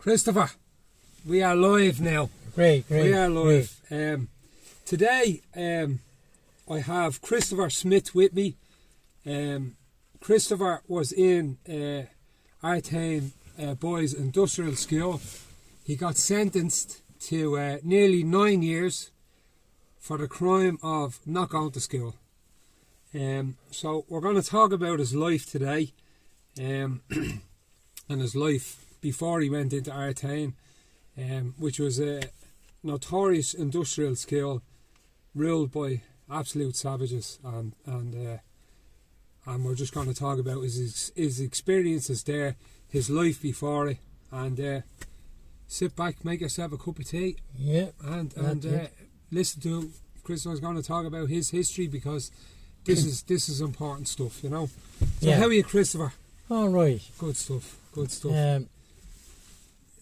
Christopher, we are live now. Great. We are live. Today, I have Christopher Smith with me. Christopher was in Artane Boys Industrial School. He got sentenced to nearly 9 years for the crime of not going to school. So we're going to talk about his life today, and his life before he went into Artane, which was a notorious industrial school ruled by absolute savages, and we're just going to talk about his experiences there, his life before it, and sit back, make yourself a cup of tea, and listen to Christopher's going to talk about his history, because this is important stuff, you know. So how are you, Christopher? All right. Good stuff.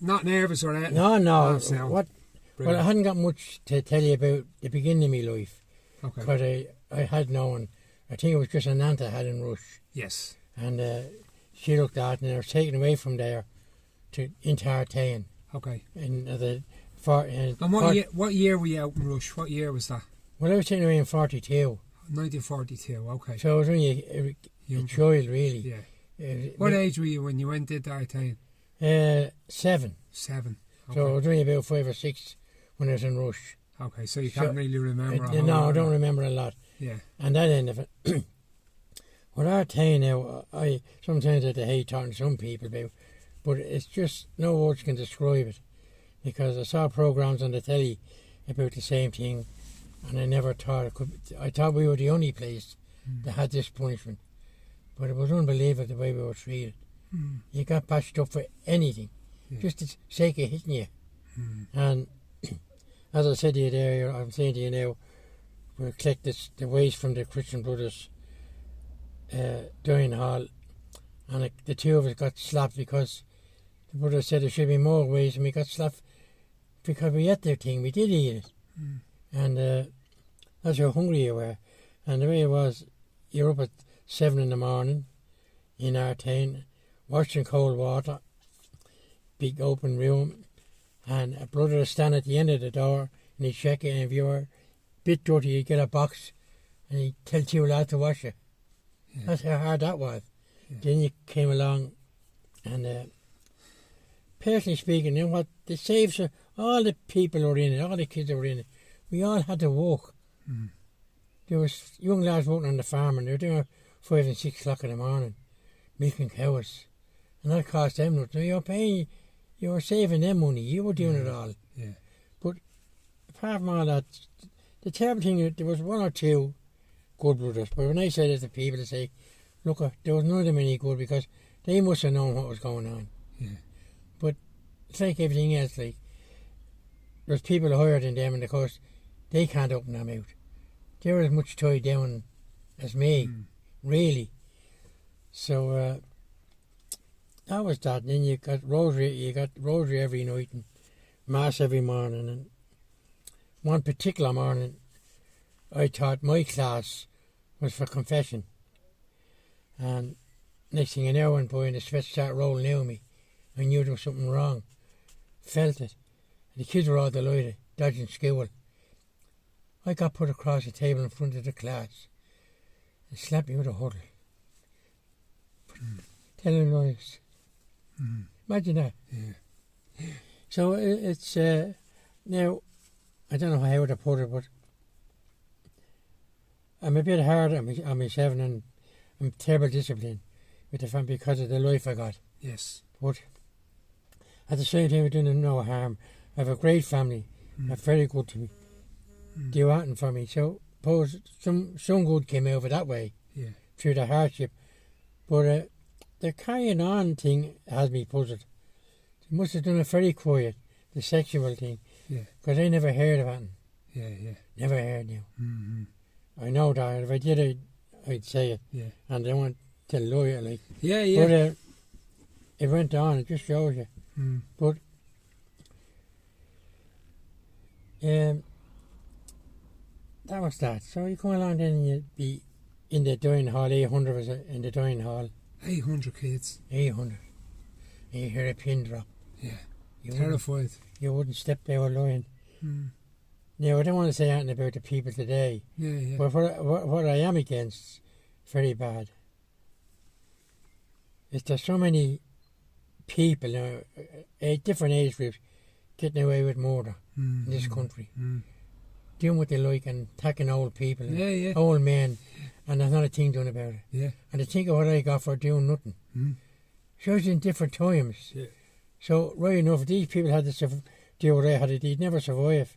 Not nervous or anything? No. Well, I hadn't got much to tell you about the beginning of my life. Okay. Because I had known, I think it was just an aunt I had in Rush. Yes. And she looked after me, and I was taken away from there into Artane. Okay. And what year were you out in Rush? What year was that? Well, I was taken away in 42. 1942, okay. So I was only a child, really. Yeah. What age were you when you went into Artane? 7. 7. Okay. So I was only about 5 or 6 when I was in Rush. Okay, so you can't really remember. I don't remember a lot. Yeah. And that end of it. With Artane now, I sometimes I hate talking to some people about, but it's just no words can describe it, because I saw programs on the telly about the same thing, and I never thought it could. I thought we were the only place that had this punishment, but it was unbelievable the way we were treated. You got patched up for anything, just the sake of hitting you. And as I said to you there, I'm saying to you now, we collected the waste from the Christian Brothers dining hall, and the two of us got slapped because the brother said there should be more waste, and we got slapped because we ate their thing. We did eat it. And that's how hungry you were. And the way it was, you're up at 7 in the morning in Artane, washing cold water, big open room, and a brother would stand at the end of the door, and he'd check it, and if you were a bit dirty, you'd get a box, and he'd tell two lads to wash it. Yeah. That's how hard that was. Yeah. Then you came along, and personally speaking, you know what, the saves, all the people who were in it, all the kids that were in it, we all had to walk. There was young lads working on the farm, and they were doing 5 and 6 o'clock in the morning, milking cows, and that cost them nothing. You were paying, you were saving them money. You were doing it all. Yeah. But apart from all that, the terrible thing, there was 1 or 2 good brothers. But when I said it to people, they say, "Look, there was none of them any good, because they must have known what was going on." Yeah. But it's like everything else. Like, there's people higher than them, and of course, they can't open their mouth. They're as much tied down as me, really. So that was that. And then you got rosary every night and mass every morning. And one particular morning, I thought my class was for confession. And next thing an hour went by, and the sweat started rolling out of me. I knew there was something wrong. Felt it. And the kids were all delighted, dodging school. I got put across the table in front of the class and slapped me with a huddle. Telling lies. Imagine that. Yeah. So it's now, I don't know how to put it, but I'm a bit hard on myself, and I'm terrible discipline with the family because of the life I got. Yes. But at the same time, I doing them no harm. I have a great family. They're very good to me. They were acting for me. So suppose some good came over that way. Yeah. Through the hardship. But the carrying on thing has me puzzled. They must have done it very quiet, the sexual thing. Yeah. Because I never heard of it. Yeah. Never heard now. I know that if I did, I'd say it. Yeah. And I won't tell a lawyer, like. Yeah. But it went on. It just shows you. But that was that. So you come along then, and you'd be in the dining hall. 800 was in the dining hall. 800 kids. 800. And you hear a pin drop. Yeah. Terrified. You wouldn't step there alone. Mm. Now, I don't want to say anything about the people today, Yeah. but what I am against, very bad, is there's so many people now, different age groups, getting away with murder in this country. Doing what they like and attacking old people, and old men, and there's not a thing done about it. Yeah. And to think of what I got for doing nothing. Shows you in different times. Yeah. So, right enough, if these people had to do what I had to do, they'd never survive.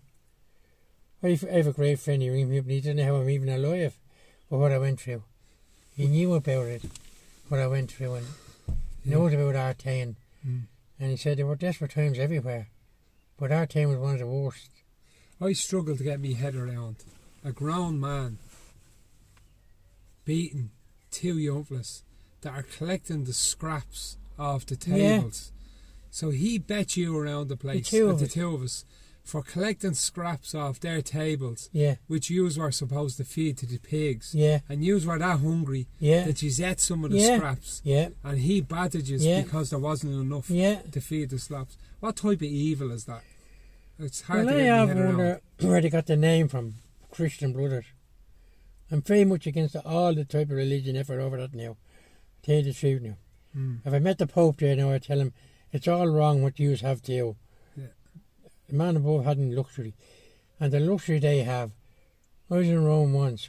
I have a great friend here, he didn't know how I'm even alive for what I went through. He knew about it, what I went through, and knows about Artane. And he said there were desperate times everywhere, but Artane was one of the worst. I struggle to get me head around a grown man beating two young fellas that are collecting the scraps of the tables. So he bet you around the place, the two of us, for collecting scraps off their tables, which yous were supposed to feed to the pigs. And yous were that hungry that yous ate some of the scraps. And he battered yous because there wasn't enough to feed the slaps. What type of evil is that? It's hard to get my head around. Where they got the name from, Christian Brothers. I'm very much against all the type of religion effort over that now. Tell you the truth now. If I met the Pope there now, I'd tell him it's all wrong what yous have to do. The man above hadn't luxury. And the luxury they have, I was in Rome once.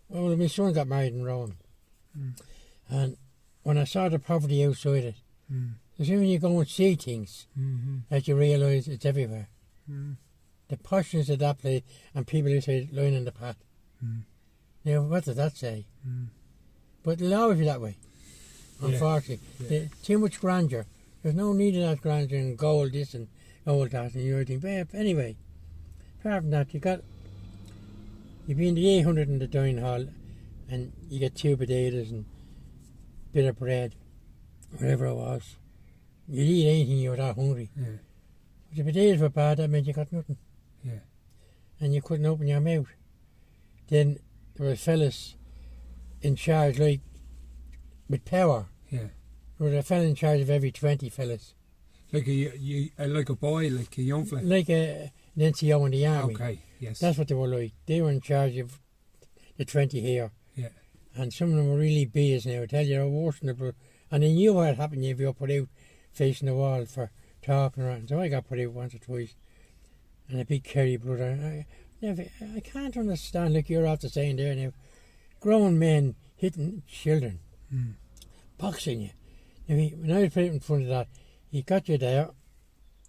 Well, my son got married in Rome. And when I saw the poverty outside it, it's when you go and see things that you realise it's everywhere. The poshness of that place and people who say lying in the path. Now, what does that say? But it'll always be that way, unfortunately. Too much grandeur. There's no need of that grandeur and gold this and gold that and everything. But anyway, apart from that, you've been the 800 in the dining hall and you get 2 potatoes and a bit of bread, whatever it was. You'd eat anything you were that hungry. If the potatoes were bad, that meant you got nothing. And you couldn't open your mouth. Then there were fellas in charge, like, with power. There was a fella in charge of every 20 fellas. Like a boy, like a young fella? Like an NCO in the army. Okay, yes. That's what they were like. They were in charge of the 20 here. And some of them were really bees now. I tell you, they were worse than the blood. And they knew what had happened if you were put out facing the wall for talking around. So I got put out once or twice. And a big Kerry brother. I can't understand, like you're after saying there now, grown men hitting children, boxing you. Now, when I was put in front of that, he got you there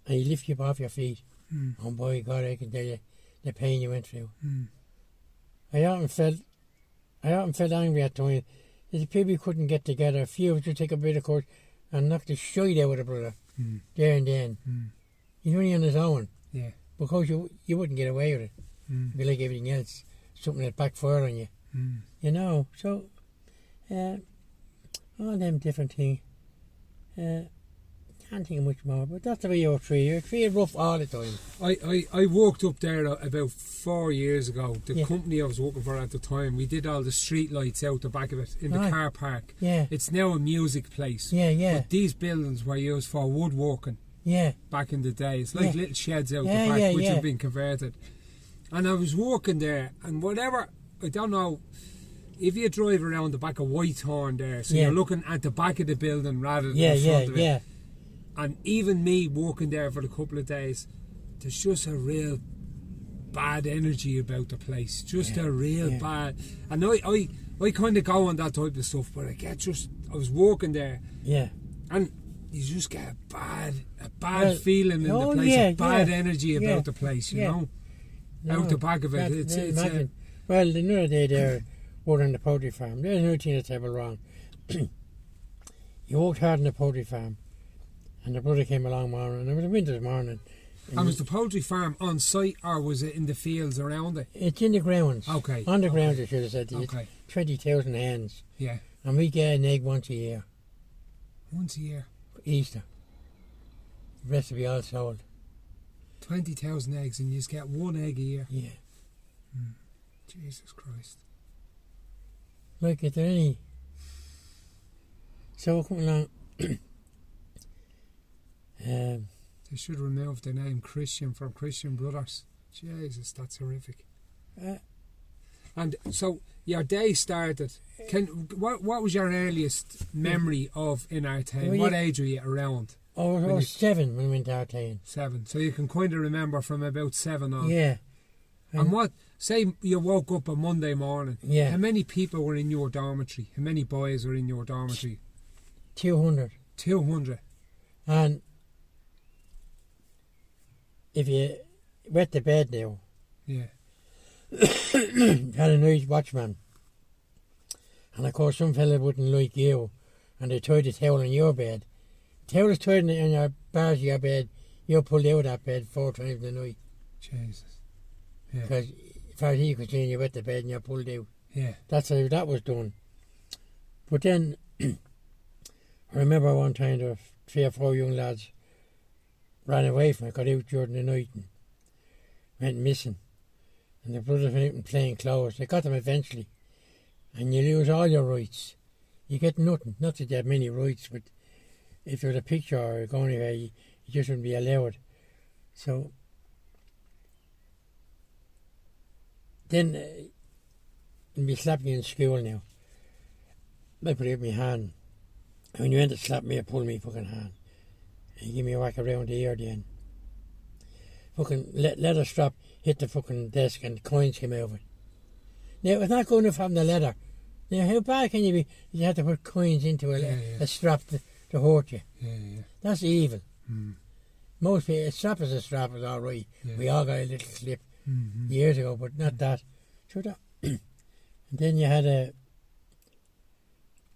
and he lifted you up off your feet. Oh boy, God, I can tell you the pain you went through. I often felt angry at times. The people couldn't get together. A few of us would take a bit of course and knock the shite out of the brother there and then. He's only on his own. Because you wouldn't get away with it. It'd be like everything else, something that backfire on you. You know, so all them different things. Can't think of much more, but that's the way you're free. You're free rough all the time. I worked up there about 4 years ago. The company I was working for at the time, we did all the street lights out the back of it in the car park. It's now a music place. But these buildings were used for woodworking. Back in the day. It's like little sheds out the back which have been converted. And I was walking there and whatever, I don't know, if you drive around the back of Whitehorn there, so you're looking at the back of the building rather than the front of it. And even me walking there for a couple of days, there's just a real bad energy about the place. Just a real bad. And I kind of go on that type of stuff, but I was walking there. And you just get a bad feeling in the place, a bad energy about the place, you know, out the back of it. It's well, the other day there, we're on the poultry farm. There's another thing that's ever wrong. You worked hard on the poultry farm, and the brother came along morning, and it was a winter's morning. And was the poultry farm on site, or was it in the fields around it? It's in the grounds. Okay. On the grounds, I should have said to you. 20,000 hens. And we get an egg once a year. Once a year? Easter. The rest will be all sold. 20,000 eggs and you just get one egg a year? Jesus Christ. Look, is there any... So we're coming along... They should remove the name Christian from Christian Brothers. Jesus, that's horrific. And so your day started. What was your earliest memory of in Artane? Well, what age were you around? Oh, I was 7 when we went to Artane. 7. So you can kind of remember from about 7 on. Yeah. And what? Say you woke up on Monday morning. Yeah. How many people were in your dormitory? How many boys were in your dormitory? 200. 200. And if you went to bed now, Yeah. had a night watchman. And of course some fella wouldn't like you, and they tied a towel on your bed. The towel is tied on your bars of your bed, you're pulled out of that bed 4 times a night. Jesus. Yeah. Because as far as he could see, you went to bed and you're pulled out. Yeah. That's how that was done. But then, I remember one time there were 3 or 4 young lads ran away from it, got out during the night and went missing. And the brothers went out in plain clothes. They got them eventually. And you lose all your rights. You get nothing. Not that you have many rights, but if there was a picture or going anywhere, you just wouldn't be allowed. So, then, they'd be slapping you in school now. They put out my hand. And when you went to slap me, I pulled me fucking hand. And you give me a whack around the ear then. Fucking leather strap hit the fucking desk and the coins came out of it. Now, it's not good enough having the leather. Now, how bad can you be? You have to put coins into a strap to hurt you. Yeah. That's evil. Mm. Most people, a strap is all right. Yeah. We all got a little clip Mm-hmm. years ago, but not that. So that and then you had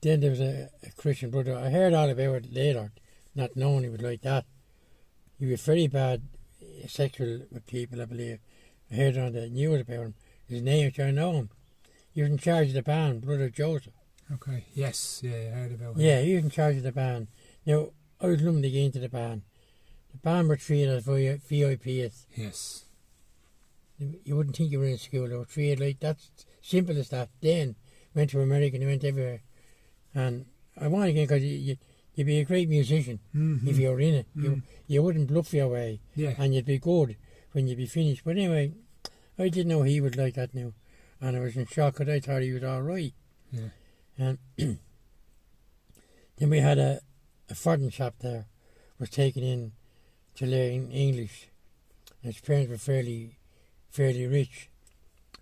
then there was a Christian brother. I heard all about it later, not knowing he was like that. He was very bad sexual with people, I believe. I heard on the news about him. His name, which I know him. He was in charge of the band, Brother Joseph. Okay. Yes. Yeah, I heard about him. Yeah, he was in charge of the band. Now, I was lumped to get into the band. The band were treated as VIPs. Yes. You wouldn't think you were in school. They were treated like that's simple as that. Then went to America and went everywhere. And I wanted again because you'd be a great musician if you were in it. You wouldn't bluff your way. Yeah. And you'd be good when you'd be finished. But anyway, I didn't know he was like that now. And I was in shock because I thought he was all right. Yeah. And then we had a foreign chap there, was taken in to learn English. And his parents were fairly rich. I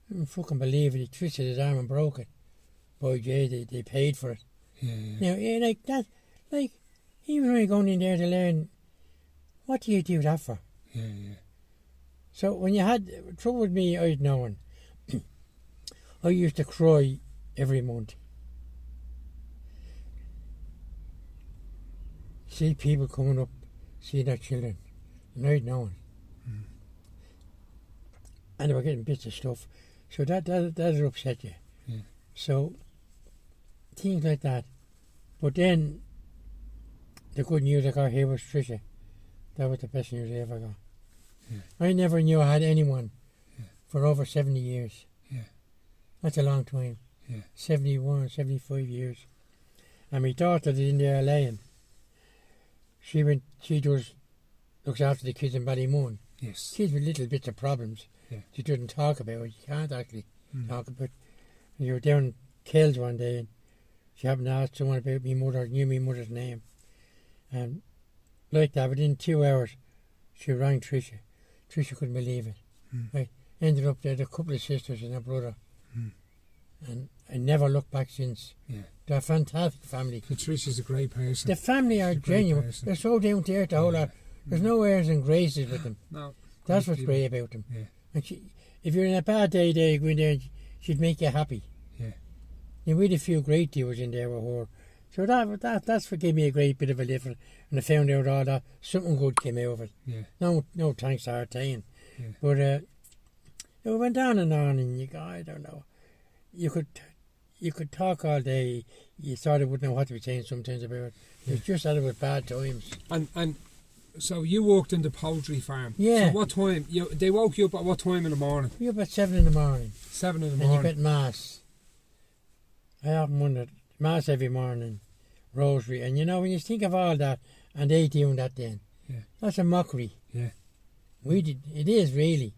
couldn't fucking believe it. He twisted his arm and broke it. Boy, Jay, they paid for it. Yeah. Now, yeah, like that, like, he was only going in there to learn. What do you do that for? Yeah. So when you had trouble with me, I'd known. I used to cry every month. See people coming up, see their children, and I'd known. And they were getting bits of stuff. So that'd upset you. Yeah. So, things like that. But then, the good news I got here was Tricia. That was the best news I ever got. Yeah. I never knew I had anyone for over 70 years. Yeah. That's a long time. Yeah. 71, 75 years. And my daughter is in there laying. She looks after the kids in Ballymoon. Yes. Kids with little bits of problems. Yeah. She doesn't talk about it. You can't actually talk about it. And you were down in Kells one day and she happened to ask someone about me mother, knew my mother's name. And like that, within 2 hours, she rang Tricia. Tricia couldn't believe it. I ended up there, a couple of sisters and a brother. And I never looked back since. Yeah. They're a fantastic family. Patricia's a great person. The family are genuine. person. They're so down to earth, the whole lot. There's no airs and graces with them. No. That's what's great about them. Yeah. And if you're in a bad day, you go in there, she'd make you happy. Yeah. And we had a few great deals in there with her. So that's what gave me a great bit of a lift. And I found out all that something good came out of it. Yeah. No thanks to Artane. Yeah. But it went on, and you go, I don't know. You could talk all day. You sort of wouldn't know what to be saying sometimes about it. It's just that it was bad times. And so you worked in the poultry farm. Yeah. So what time? They woke you up at what time in the morning? We were up at 7 in the morning. 7 in the And you morning. get mass. I often wondered, mass every morning, rosary. And you know, when you think of all that, and they doing that then, Yeah. That's a mockery. Yeah. It is really.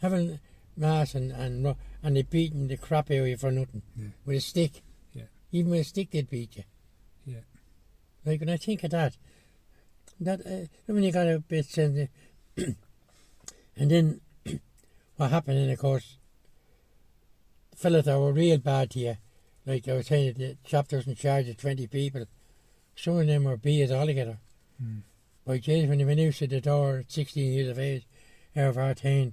Having mass and they beating the crap out of you for nothing. Yeah. With a stick. Yeah. Even with a stick they'd beat you. Yeah. Like when I think of that when you got a bit sensitive, and then what happened, and of course, the fellas that were real bad to you, like I was saying, the chap that was in charge of 20 people, some of them were beers altogether. By Jesus, when they went out to the door at 16 years of age, out of Artane,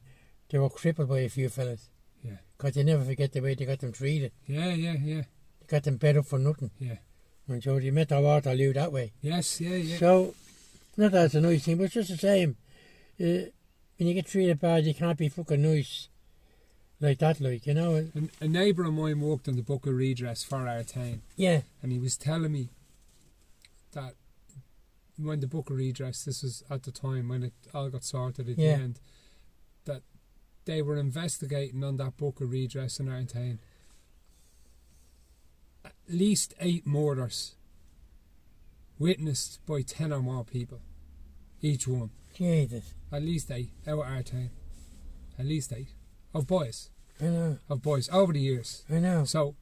they were crippled by a few fellas. Yeah. Because they never forget the way they got them treated. Yeah. They got them bed up for nothing. Yeah. And so they met their Waterloo that way. Yes. Yeah. So, not that it's a nice thing, but it's just the same. When you get treated bad, you can't be fucking nice like that, like, you know. A neighbour of mine worked on the Book of Redress for Artane. Yeah. And he was telling me that when the Book of Redress, this was at the time when it all got sorted at the end, that they were investigating on that Book of Redress in Artane at least 8 murders witnessed by 10 or more people, each one. Jesus. At least 8 out of Artane. At least 8 of boys. I know. Of boys over the years. I know. So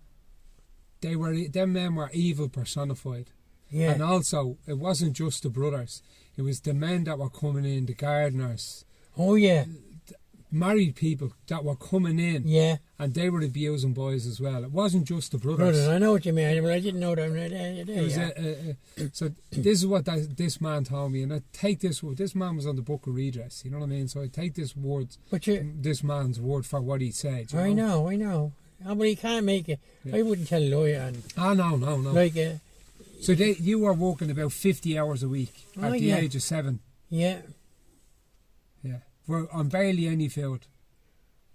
them men were evil personified. Yeah. And also, it wasn't just the brothers. It was the men that were coming in, the gardeners. Oh, yeah. Married people that were coming in. Yeah. And they were abusing boys as well. It wasn't just the brothers. I know what you mean, but I didn't know that. So this is what this man told me. And I take this man was on the Book of Redress, you know what I mean? So I take this man's word for what he said. I know. Oh, but he can't make it. Yeah. I wouldn't tell a lawyer. No. Like, so you were working about 50 hours a week at the age of 7. Yeah. Yeah. On barely any food.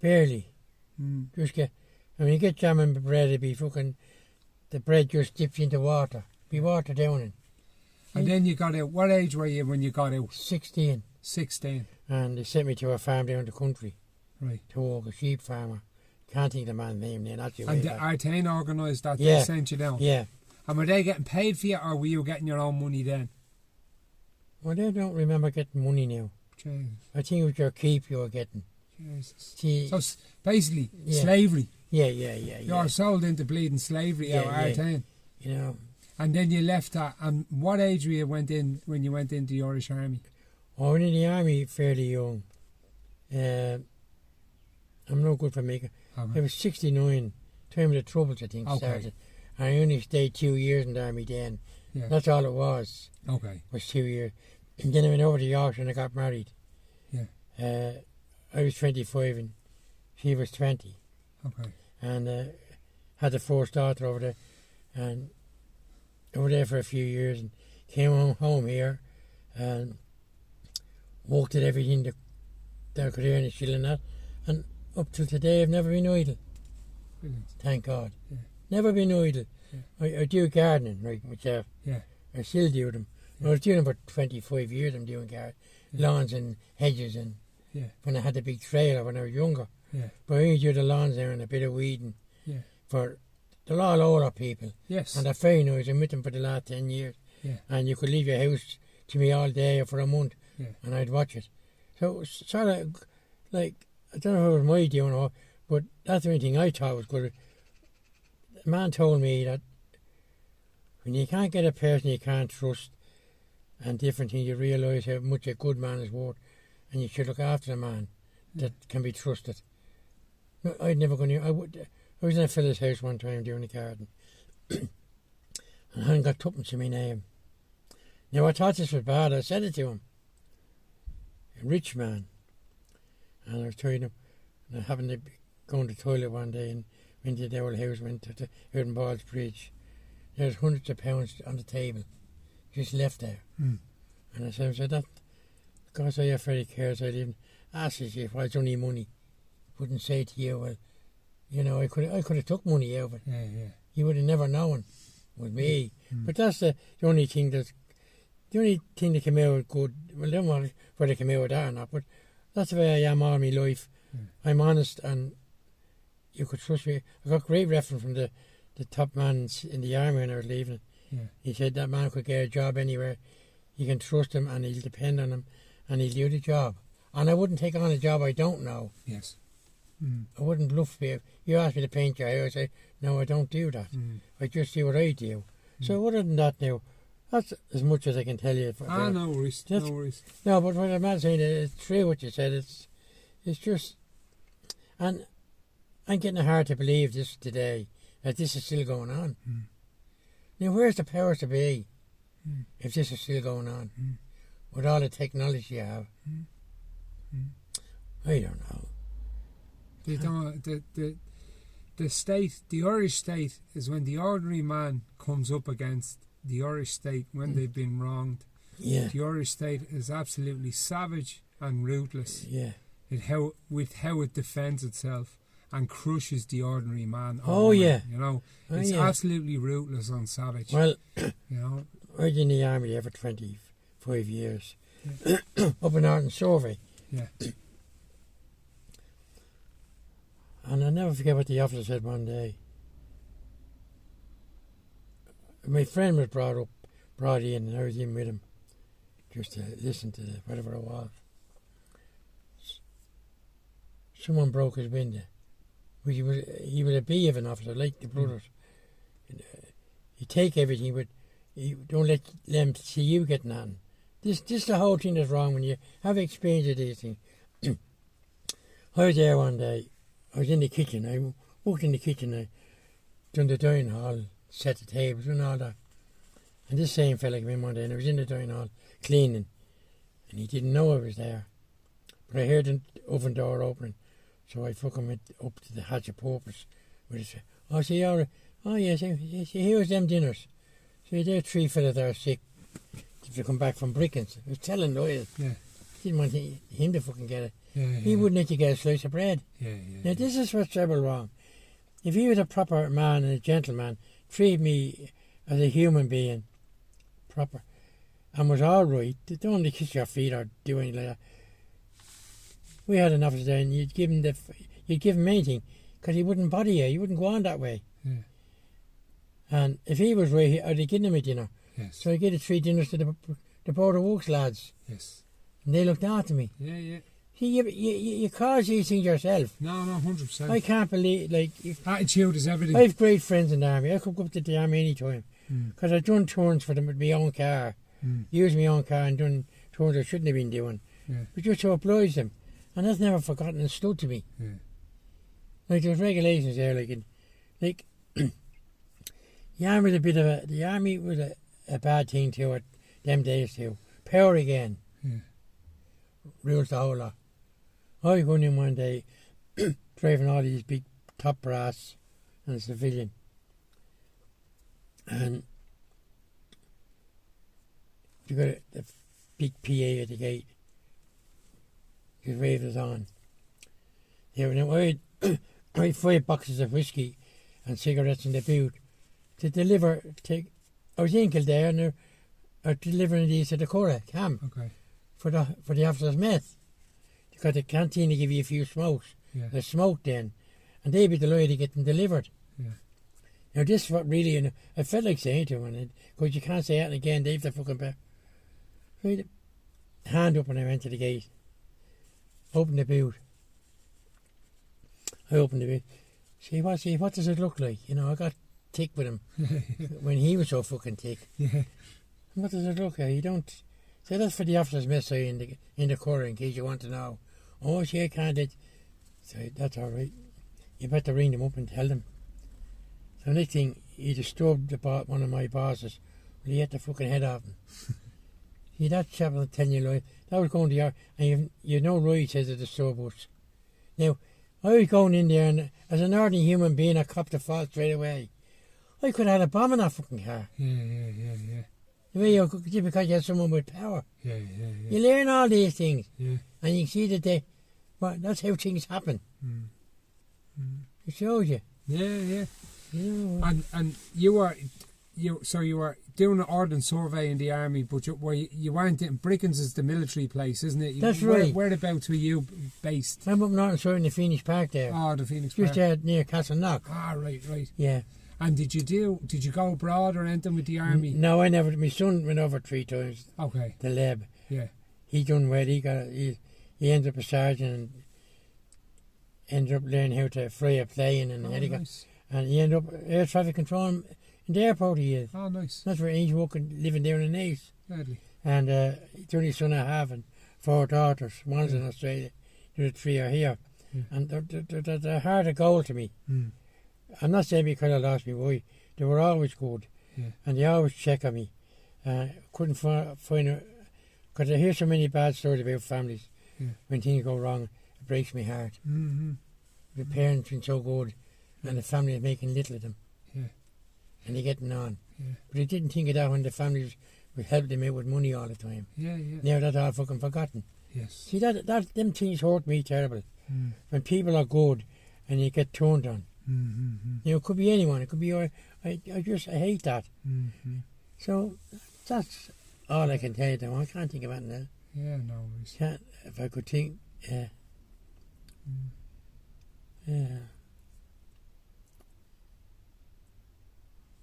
Barely. Just when you get jam and bread, it'd be fucking, the bread just dips into water. Be water down in. And then you got out. What age were you when you got out? 16. 16. And they sent me to a farm down the country. Right. To work, a sheep farmer. Can't think of the man's name then. And the Artane organised that, yeah. They sent you down? Yeah. And were they getting paid for you, or were you getting your own money then? Well, I don't remember getting money now. Jeez. I think it was your keep you were getting. Jesus. So basically, slavery. Yeah. You were sold into bleeding slavery out of Artane. You know. And then you left that. And what age were you when you went into the Irish Army? I went in the army fairly young. I'm no good for making. I was 69. Time of the Troubles, I think, started. And I only stayed 2 years in the army then. Yeah. That's all it was. Okay. Was 2 years. And then I went over to Yorkshire and I got married. Yeah. I was 25 and she was 20. Okay. And had the first daughter over there. And over there for a few years and came home here and worked at everything that I could earn a shilling at. And up till today I've never been idle. Brilliant. Thank God. Yeah. Never been idle. Yeah. I do gardening, right, myself. Yeah. I still do them. Yeah. I was doing them for 25 years. I'm doing lawns and hedges and when I had the big trailer when I was younger. Yeah. But I only do the lawns there and a bit of weeding for they're all older people. Yes. And they're very nice. I'm with them for the last 10 years. Yeah. And you could leave your house to me all day or for a month and I'd watch it. So it's sort of like, I don't know if it was my doing or, but that's the only thing I thought was good. The man told me that when you can't get a person you can't trust and different things, you realise how much a good man is worth and you should look after a man that can be trusted. I'd never gone near, I was in a fella's house one time doing the garden and I hadn't got tuppence in my name. Now I thought this was bad, I said it to him. A rich man. And I was telling him, and I happened to go to the toilet one day and went to the old house, went to the out in Ball's Bridge. There's hundreds of pounds on the table, just left there. And I said, that, because I have very cares, I didn't ask you if I was only money. Wouldn't say to you, well, you know, I could have took money out of it. Yeah. You would have never known with me. But that's the only thing that came out good. Well, I don't know whether it came out with that or not, but that's the way I am all my life. I'm honest and you could trust me. I got great reference from the top man in the army when I was leaving. Yeah. He said that man could get a job anywhere. you can trust him and he'll depend on him and he'll do the job. And I wouldn't take on a job I don't know. Yes. I wouldn't bluff you. You ask me to paint your hair, I say, no, I don't do that. I just do what I do. So other than that now, that's as much as I can tell you. No worries. No worries. No, but what I'm not saying, it's true what you said. It's just, and I'm getting it hard to believe this today, that this is still going on. Now, where's the powers to be if this is still going on? With all the technology you have? I don't know. They don't, the state, the Irish state, is when the ordinary man comes up against the Irish state when they've been wronged. Yeah. The Irish state is absolutely savage and ruthless. Yeah. With how it defends itself and crushes the ordinary man. Oh, yeah. You know, it's absolutely ruthless and savage. Well, you know, I was in the army there for 25 years, up in Artane Survey. Yeah. And I'll never forget what the officer said one day. My friend was brought in, and I was in with him just to listen to whatever it was. Someone broke his window. He was a bee of an officer, like the brothers. You take everything, but you don't let them see you getting on. This the whole thing that's wrong when you have experience of these things. I was there one day. I was in the kitchen. I walked in the kitchen. I done the dining hall, set the tables and all that. And this same fella came in one day, and I was in the dining hall cleaning, and he didn't know I was there. But I heard the oven door opening, so I fucking went up to the hatch of purpose. Oh, see, all right. Oh, yes, here's them dinners. So there 3 fellas that are sick to come back from Brickens. I was telling Doyle. Yeah. Didn't want him to fucking get it. Yeah, He wouldn't let you get a slice of bread. Yeah. Now, this is what's terrible wrong. If he was a proper man and a gentleman, treat me as a human being, proper, and was all right, don't only kiss your feet or do anything like that. We had an officer there, and you'd give him anything, because he wouldn't bother you. He wouldn't go on that way. Yeah. And if he was right, I'd give him a dinner. Yes. So I gave the 3 dinners to the Border Works lads. Yes. And they looked after me. Yeah. See, you cause these things yourself. No, 100%. I can't believe, Attitude is everything. I have great friends in the army. I could go up to the army any time. Because I've done tours for them with my own car. Used my own car and done tours I shouldn't have been doing. Yeah. But just to oblige them. And that's never forgotten and stood to me. Yeah. Like there's regulations there, like the army was a bad thing too at them days too. Power again. Yeah. Rules the whole lot. I was going in one day driving all these big top brass and a civilian. And you got a big PA at the gate. His waved us on. I had 5 boxes of whiskey and cigarettes in the boot to deliver. I was in Kildare and they're delivering these to the Cora camp. Okay. For the officers' mess. Because the canteen, they give you a few smokes. Yeah. They smoke then. And they'd be delighted to get them delivered. Yeah. Now this is what really, I felt like saying to him, because you can't say that again, Dave the fucking bear. So I had a hand up when I went to the gate. Opened the boot. I opened the boot. See, what does it look like? I got tick with him when he was so fucking tick. Yeah. What does it look like? You don't... So that's for the officers' mess in the Corps in case you want to know. Oh, see, I can't. So that's all right. You better ring them up and tell them. So next thing, he disturbed one of my bosses. Well, he had the fucking head off him. See, that chap was telling you like that was going to your... And you know right, says it disturbed us. Now, I was going in there and as an ordinary human being, I copped the fault straight away. I could have had a bomb in that fucking car. Yeah. The way because you have someone with power. Yeah. You learn all these things. Yeah. And you see that that's how things happen. It shows you. Yeah. You And you were doing an ordnance survey in the army, but you weren't in Brickens is the military place, isn't it? That's right. Whereabouts were you based? I'm up north in the Phoenix Park there. Oh, the Phoenix Park. Just there near Castleknock. Ah, right. Yeah. And did you go abroad or anything with the army? No, I never. My son went over 3 times. Okay. The lab. Yeah. He done well. He ended up a sergeant and ended up learning how to fly a plane and helicopter. Nice. And he ended up air traffic control in the airport. He is. Oh, nice. That's where he's working, living there in the Nace. Deadly. And he's only son I have and 4 daughters. One's in Australia. The other 3 are here. Yeah. And they're hard a goal to me. Mm. I'm not saying because I lost my boy. They were always good. Yeah. And they always check on me. Couldn't find a... Because I hear so many bad stories about families. Yeah. When things go wrong, it breaks my heart. Mm-hmm. The parents been so good and the family is making little of them. Yeah. And they're getting on. Yeah. But I didn't think of that when the families would help them out with money all the time. Yeah, yeah. Now that's all fucking forgotten. Yes. See, them things hurt me terrible. Mm. When people are good and you get turned on. Mm-hmm. You know, it could be anyone. It could be I hate that. Mm-hmm. So that's all I can tell you now. I can't think of it now. Yeah, no worries. Can't, if I could think, yeah. Mm. Yeah.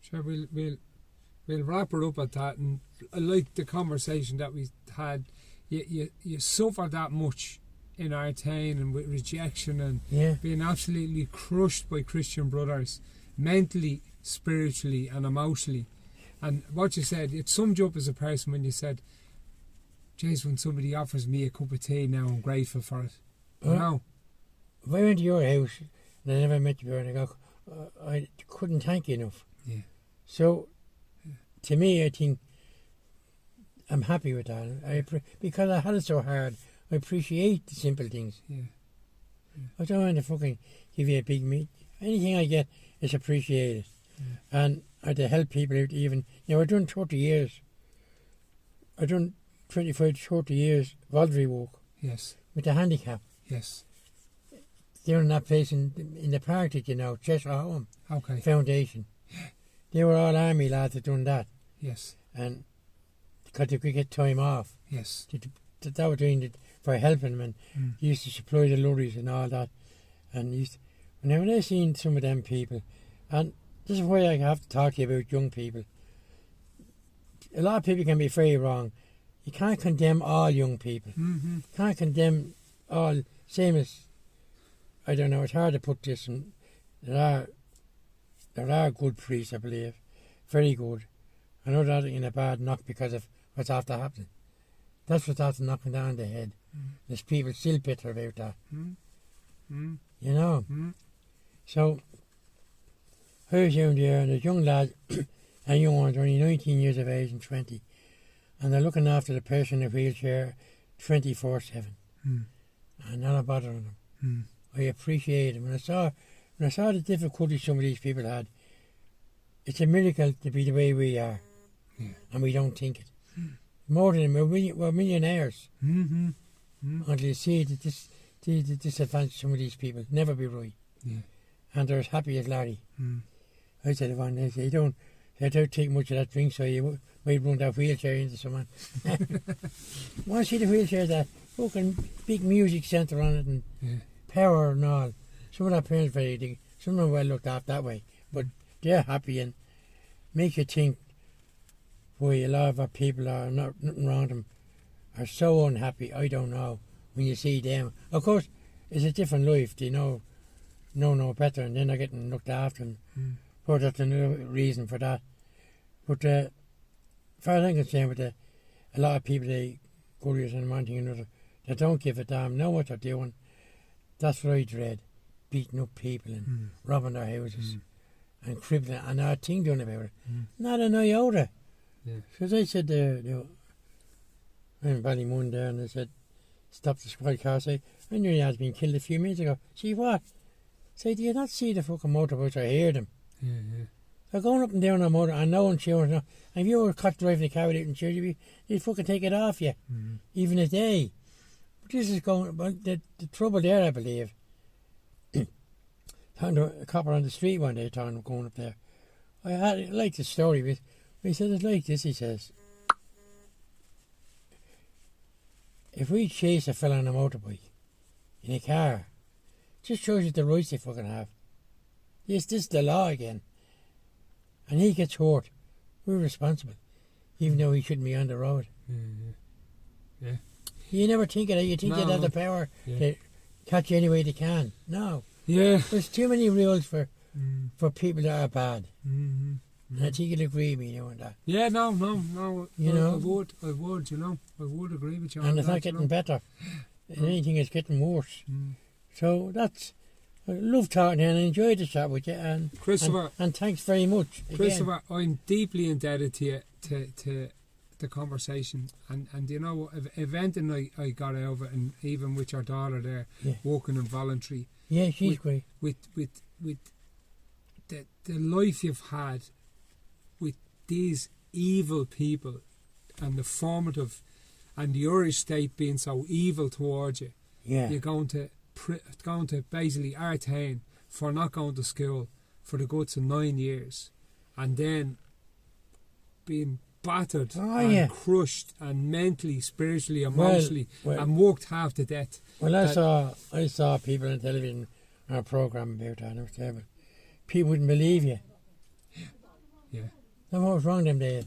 Sure, we'll wrap her up at that. And I like the conversation that we had. You suffer that much in Artane and with rejection and being absolutely crushed by Christian brothers, mentally, spiritually and emotionally. And what you said, it summed you up as a person when you said, "Jeez, when somebody offers me a cup of tea now, I'm grateful for it." You know? If I went to your house and I never met you before, I couldn't thank you enough. Yeah. So, to me, I think I'm happy with that. Because I had it so hard, I appreciate the simple things. Yeah. I don't want to fucking give you a big meat. Anything I get is appreciated. Yeah. And I to help people out even. I've done 30 years. I've done 25 to 30 years voluntary work. Yes. With the handicap. Yes. They're in that place in the park that Cheshire Home Okay. Foundation. They were all army lads that done that. Yes. And because they could get time off. Yes. That were doing it for helping them, and used to supply the lorries and all that. And when I seen some of them people, and this is why I have to talk to you about young people. A lot of people can be very wrong. You can't condemn all young people. Mm-hmm. You can't condemn all, same as, I don't know, it's hard to put this, and there are good priests, I believe, very good. I know that in a bad knock because of what's after happening. That's what's after knocking down the head. There's people still bitter about that. You know? So, I was down there, and there's young lads and young ones, only 19 years of age and 20, and they're looking after the person in a wheelchair 24/7. And not bothering them. I appreciate them. When I saw the difficulties some of these people had, it's a miracle to be the way we are. Yeah. And we don't think it. More than we're millionaires. Until you see that the disadvantage of some of these people never be right. Yeah. And they're as happy as Larry. I said to one day, they don't take much of that drink, so you might run that wheelchair into someone. Want to see the wheelchair, that fucking big music centre on it and power and all. Some of our parents some of them well looked after that way, but they're happy and make you think why a lot of our people are nothing wrong with them, are so unhappy. I don't know when you see them. Of course, it's a different life. They know better, and then they're getting looked after. And but that's another reason for that. But as far as I'm concerned, with a lot of people, they couriers and one thing or another, they don't give a damn, know what they're doing. That's what I dread. Beating up people and robbing their houses and crippling, and not a thing done about it. Not an iota. Because I said I'm in Ballymun there, and they said, stop the squad car. I knew he had been killed a few minutes ago. See what? Do you not see the fucking motorbikes? I hear them. They're going up and down on motor, and no one showing. And if you were caught driving the car without insurance, they'd fucking take it off you, even a day. But this is going. But the trouble there, I believe. Found a copper on the street one day, going up there. I like the story, but he said it's like this. He says, if we chase a fella on a motorbike in a car, just shows you the rights they fucking have. Yes, this is the law again. and he gets hurt, we're responsible, even though he shouldn't be on the road. Yeah. You never think of that. You think No. they'd have the power to catch you any way they can. No. Yeah. There's too many rules for people that are bad. Mm-hmm. And I think you'd agree with me on that. Yeah, no. You I know? would, I would agree with you on And it's that, not getting better. If anything, it's getting worse. So that's, I love talking to you and I enjoyed the chat with you. And Christopher. And thanks very much. Again. Christopher, I'm deeply indebted to you, to the conversation. And you know, anything I got out of it, and even with your daughter there, working in voluntary. Yeah, she's great. With the life you've had with these evil people and the formative and the Irish state being so evil towards you, you're going to basically Artane for not going to school for the guts of 9 years, and then being battered and crushed and mentally, spiritually, emotionally, and worked half to death. Well, I saw people on television on a programme about that, and it was terrible. People wouldn't believe you. Yeah. Then what was wrong them days?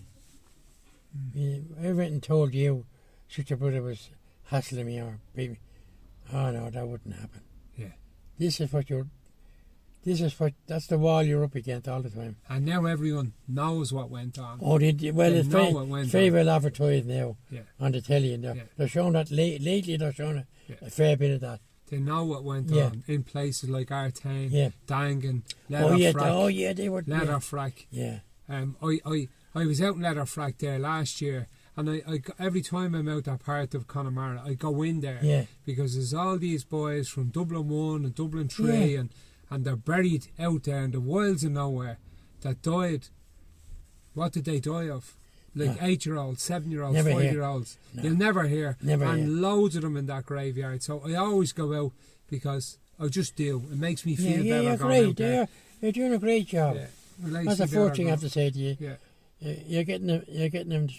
I went and told you such a brother was hassling me or beating me. Oh no, that wouldn't happen. Yeah. That's the wall you're up against all the time. And now everyone knows what went on. Oh, it's very well advertised now on the telly. And they're showing that lately. They're showing a fair bit of that. They know what went on in places like Artane, Dangan, Letterfrack. They were Letterfrack. Yeah. I was out in Letterfrack there last year, and I every time I'm out that part of Connemara, I go in there because there's all these boys from Dublin 1 and Dublin 3 and they're buried out there in the wilds of nowhere that died. What did they die of? Like 8-year-olds, 7-year-olds, 5-year-olds. No. You'll never hear. Loads of them in that graveyard. So I always go out because I just do. It makes me feel better. You're great. You're doing a great job. Yeah. That's the first thing I have to say to you. Yeah. You're getting them.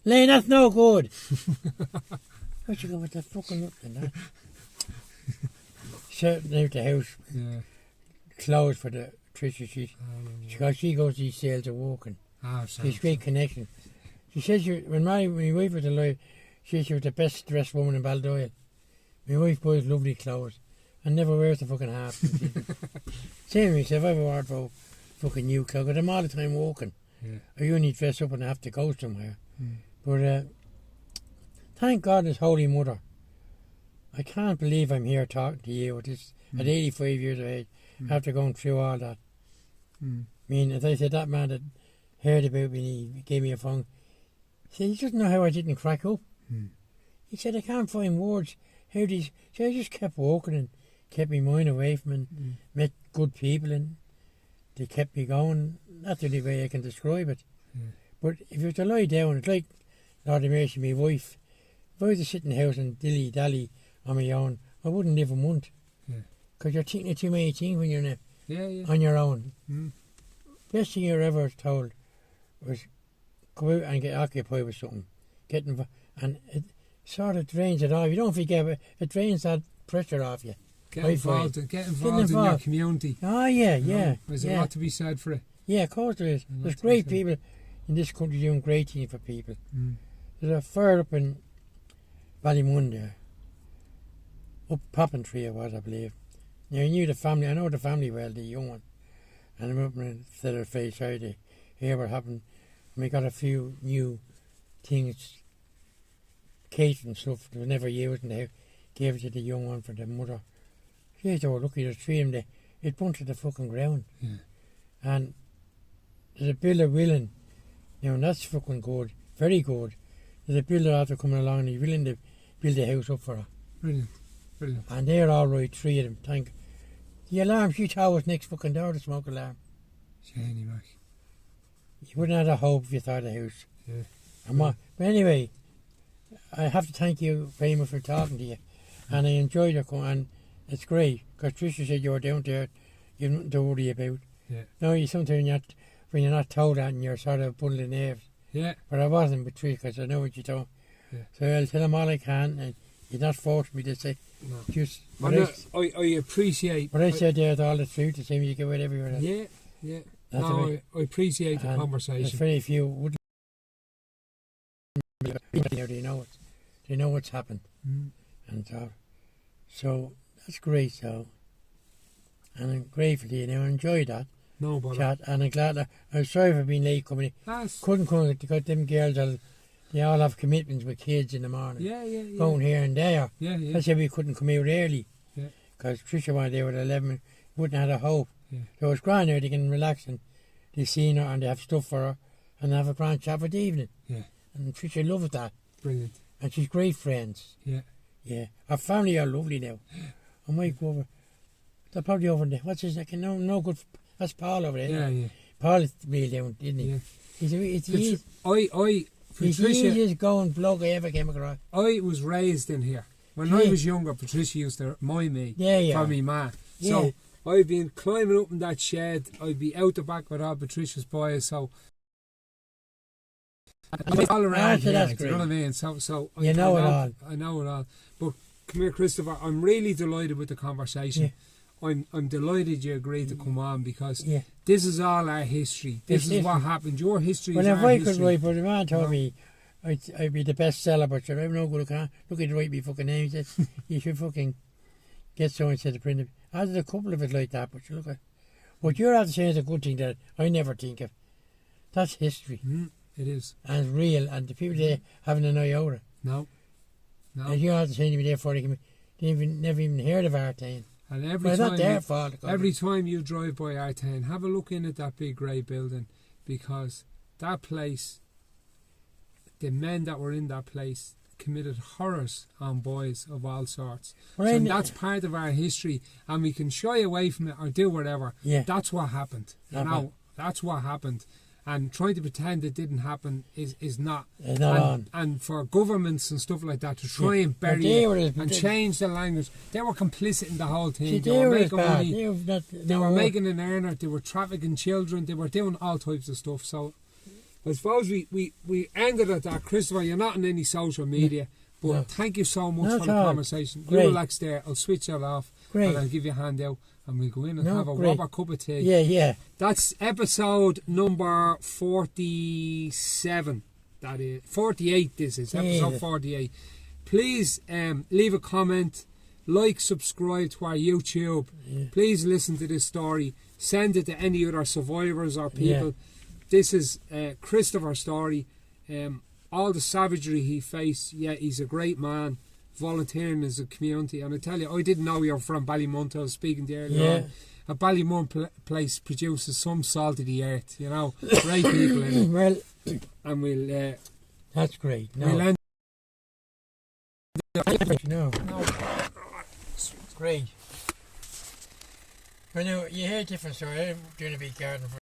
Lane, that's no good. Where'd you go with the fucking look and that? Shouting out the house. Yeah. Closed for the Tricia. Because she goes to these sales of walking. She's great connection. She says when my wife was alive, she said she was the best dressed woman in Baldoyle. My wife buys lovely clothes and never wears the fucking half. Same as myself, I have a wardrobe fucking new clothes. I'm all the time walking. I only dress up and I have to go somewhere. But thank God it's Holy Mother. I can't believe I'm here talking to you at 85 years of age after going through all that. I mean, as I said, that man that heard about me and he gave me a phone. He said, he doesn't know how I didn't crack up. He said, I can't find words. So I just kept walking and kept my mind away from it and met good people and they kept me going. That's the only way I can describe it. But if you were to lie down, it's like Lord of Mercy, my wife. If I was to sit in the house and dilly-dally on my own, I wouldn't live a month. Because you're thinking of too many things when you're on your own. Best thing you're ever told was go out and get occupied with something. And it sort of drains it off. You don't forget it drains that pressure off you. Get involved in your community. Oh yeah. There's a lot to be said for it. Yeah, of course there is. There's great people in this country doing great things for people. There's a fire up in Ballymun there. Up Poppin Tree it was, I believe. Now I know the family well, the young one. And I'm up and said her face, sorry to hear what happened. And we got a few new things, cakes and stuff that was never used, and they gave it to the young one for the mother. She said, oh, lucky there's 3 of them. It burnt to the fucking ground. And there's a builder willing. Now, and that's fucking good, very good. There's a builder after coming along and he's willing to build a house up for her. Brilliant. And they're all right, 3 of them, thank. The alarm she thought was next fucking door, the smoke alarm. Shiny back. You wouldn't have a hope if you thought the house. But anyway, I have to thank you very much for talking to you. And I enjoyed your call, and it's great, because Tricia said you were down there, you've nothing to worry about. No, sometimes when you're not told that and you're sort of bundling nerves. But I wasn't with Tricia, because I know what you told. So I'll tell them all I can, and you're not forcing me to say. No. Just I appreciate what I said there is all the truth, the same as you get with everywhere else. That's No, very- I appreciate the and There's conversation. very few wouldn't they know what's happened. Mm. And so that's great, so. And I'm grateful to you now. I enjoyed that No bother. chat, and I'm glad I'm sorry for being late coming in. That's, Couldn't come because them girls they all have commitments with kids in the morning. yeah. Going here and there. Yeah. That's why we couldn't come out early. Yeah. Because Tricia was there at 11, wouldn't have a hope. Yeah. So it's grand now, they can relax and they've seen her and they have stuff for her and have a grand chat for the evening. Yeah. And Tricia loves that. Brilliant. And she's great friends. Yeah. Yeah. Her family are lovely now. I might go over. They're probably over there. What's his name? No good. That's Paul over there. Yeah. Paul is real down, isn't he? Yeah. He's the Patricia, easiest going bloke I ever came across. I was raised in here. When I was younger, Patricia used to mind me for me ma. So I'd been climbing up in that shed. I'd be out the back with all Patricia's boys. So all around here, that's do you know great. what I mean? So You know it all. I know it all. But come here, Christopher. I'm really delighted with the conversation. I'm delighted you agreed to come on because this is all our history. This is what happened. Your history is Well, our if I history. could write, but the man told me I'd be the best seller, but sure, I'm no good. Look at write me fucking name. He said, you should fucking get so and said to print it. I did a couple of it like that, but you look at what you're after saying is a good thing that I never think of. That's history. It is. And it's real, and the people there haven't an iota. No. And you're after saying to me therefore they never even heard of Artane. And Well, not their fault. every time you drive by Artane, have a look in at that big grey building because that place, the men that were in that place committed horrors on boys of all sorts. Well, so that's part of our history and we can shy away from it or do whatever. Yeah. That's what happened. That's what happened. And trying to pretend it didn't happen is not. It's not on. And for governments and stuff like that to try and bury it and change the language, they were complicit in the whole thing. They were making money. They were making an earner. They were trafficking children. They were doing all types of stuff. So I suppose we ended at that. Christopher, you're not on any social media, but thank you so much for the conversation. You relax there. I'll switch it off and I'll give you a hand out. And we'll go in and have a proper cup of tea. Yeah. That's episode number 47. That is 48. This is episode 48. Please leave a comment, like, subscribe to our YouTube. Please listen to this story. Send it to any other survivors or people. This is Christopher's story. All the savagery he faced. Yeah, he's a great man. Volunteering as a community, and I tell you, I didn't know you were from Ballymun. I was speaking to you earlier on. A Ballymun place produces some salt of the earth, you know, great people in it. Well, and we'll that's great. No, we'll end no, it's great. I know you hear different story. I'm doing a big garden for